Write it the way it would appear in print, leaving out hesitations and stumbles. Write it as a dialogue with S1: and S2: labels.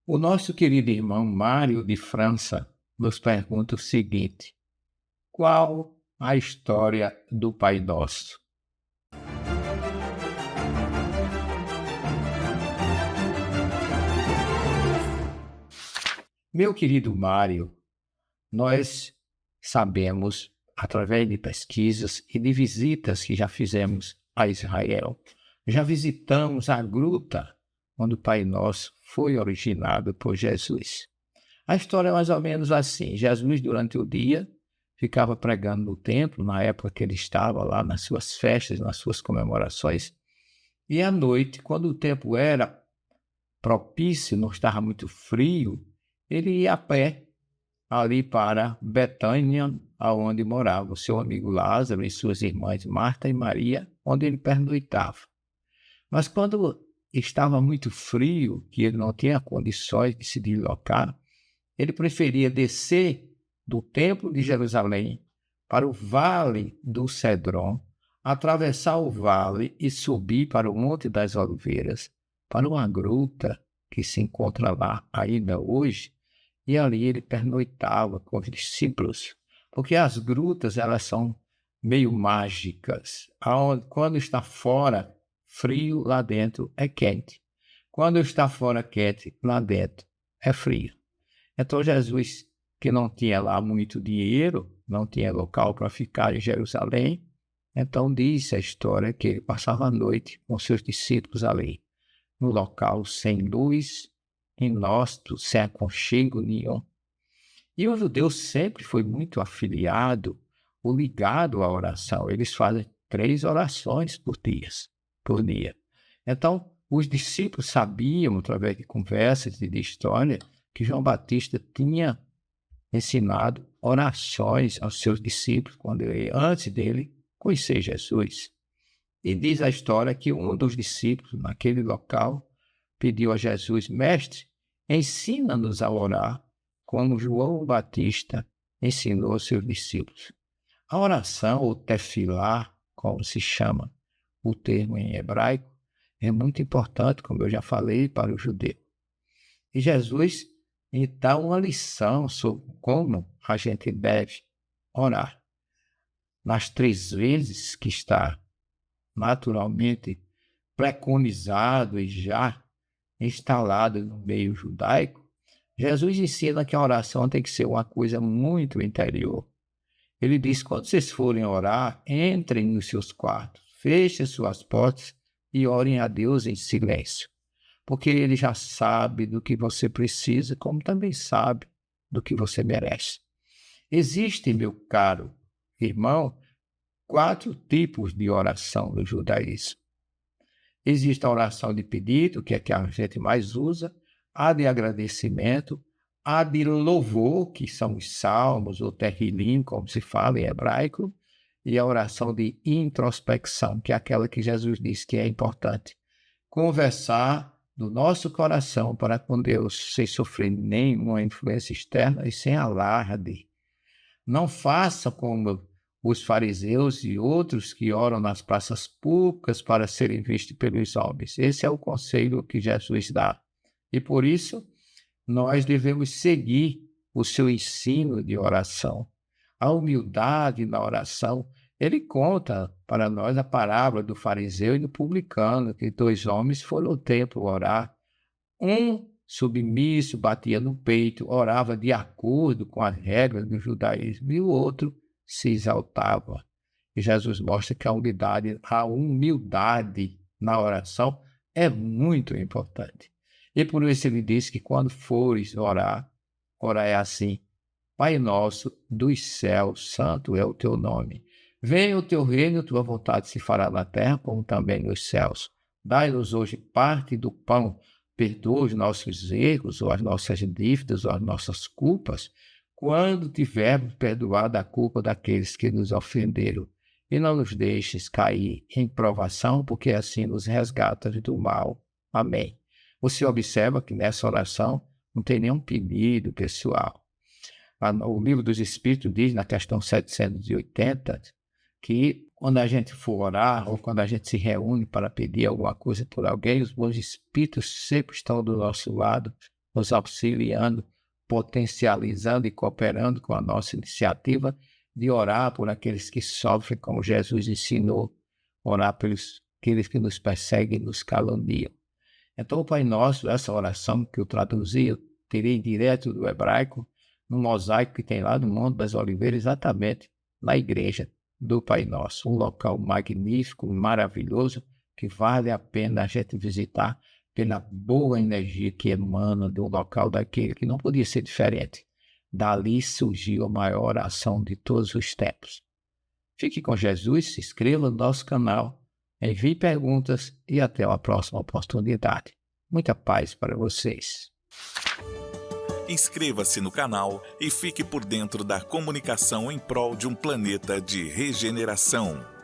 S1: O nosso querido irmão Mário de França nos pergunta o seguinte: qual a história do Pai Nosso? Meu querido Mário, nós sabemos, através de pesquisas e de visitas que já fizemos a Israel, já visitamos a gruta onde o Pai Nosso foi originado por Jesus. A história é mais ou menos assim: Jesus, durante o dia, ficava pregando no templo, na época que ele estava lá nas suas festas, nas suas comemorações, e à noite, quando o tempo era propício, não estava muito frio, ele ia a pé ali para Betânia, aonde morava o seu amigo Lázaro e suas irmãs Marta e Maria, onde ele pernoitava. Mas quando estava muito frio, que ele não tinha condições de se deslocar, ele preferia descer do Templo de Jerusalém para o Vale do Cedron, atravessar o vale e subir para o Monte das Oliveiras, para uma gruta que se encontra lá ainda hoje, e ali ele pernoitava com os discípulos, porque as grutas elas são meio mágicas. Quando está fora frio, lá dentro é quente. Quando está fora quente, lá dentro é frio. Então Jesus, que não tinha lá muito dinheiro, não tinha local para ficar em Jerusalém, então disse a história que ele passava a noite com seus discípulos ali, no local sem luz, inóspito, sem aconchego nenhum. E o judeu sempre foi muito afiliado ou ligado à oração. Eles fazem 3 orações por dia. Então, os discípulos sabiam, através de conversas e de história, que João Batista tinha ensinado orações aos seus discípulos antes dele conhecer Jesus. E diz a história que um dos discípulos, naquele local, pediu a Jesus: Mestre, ensina-nos a orar, como João Batista ensinou aos seus discípulos. A oração, ou tefilá, como se chama o termo em hebraico, é muito importante, como eu já falei, para o judeu. E Jesus dá uma lição sobre como a gente deve orar. Nas 3 vezes que está naturalmente preconizado e já instalado no meio judaico, Jesus ensina que a oração tem que ser uma coisa muito interior. Ele diz: quando vocês forem orar, entrem nos seus quartos, fechem suas portas e orem a Deus em silêncio, porque ele já sabe do que você precisa, como também sabe do que você merece. Existem, meu caro irmão, 4 tipos de oração no judaísmo. Existe a oração de pedido, que é a que a gente mais usa, a de agradecimento, a de louvor, que são os salmos, ou terrilim, como se fala em hebraico, e a oração de introspecção, que é aquela que Jesus disse que é importante. Conversar do nosso coração para com Deus, sem sofrer nenhuma influência externa e sem alarde. Não faça como os fariseus e outros que oram nas praças públicas para serem vistos pelos homens. Esse é o conselho que Jesus dá. E por isso, nós devemos seguir o seu ensino de oração. A humildade na oração. Ele conta para nós a parábola do fariseu e do publicano, que 2 homens foram ao templo orar. Um submisso, batia no peito, orava de acordo com as regras do judaísmo, e o outro se exaltava. E Jesus mostra que a humildade na oração é muito importante. E por isso ele diz que quando fores orar, orai assim: Pai nosso dos céus, santo é o teu nome. Venha o teu reino, tua vontade se fará na terra como também nos céus. Dai-nos hoje parte do pão. Perdoa os nossos erros, ou as nossas dívidas, ou as nossas culpas, quando tivermos perdoado a culpa daqueles que nos ofenderam. E não nos deixes cair em provação, porque assim nos resgatas do mal. Amém. Você observa que nessa oração não tem nenhum pedido pessoal. O Livro dos Espíritos diz, na questão 780, que quando a gente for orar ou quando a gente se reúne para pedir alguma coisa por alguém, os bons espíritos sempre estão do nosso lado nos auxiliando, potencializando e cooperando com a nossa iniciativa de orar por aqueles que sofrem, como Jesus ensinou, orar pelos aqueles que nos perseguem e nos caluniam. Então, o Pai Nosso, essa oração que eu traduzi, eu tirei direto do hebraico, no mosaico que tem lá no Monte das Oliveiras, exatamente na igreja do Pai Nosso. Um local magnífico, maravilhoso, que vale a pena a gente visitar pela boa energia que emana de um local daquele, que não podia ser diferente. Dali surgiu a maior oração de todos os tempos. Fique com Jesus, se inscreva no nosso canal, envie perguntas e até a próxima oportunidade. Muita paz para vocês.
S2: Inscreva-se no canal e fique por dentro da comunicação em prol de um planeta de regeneração.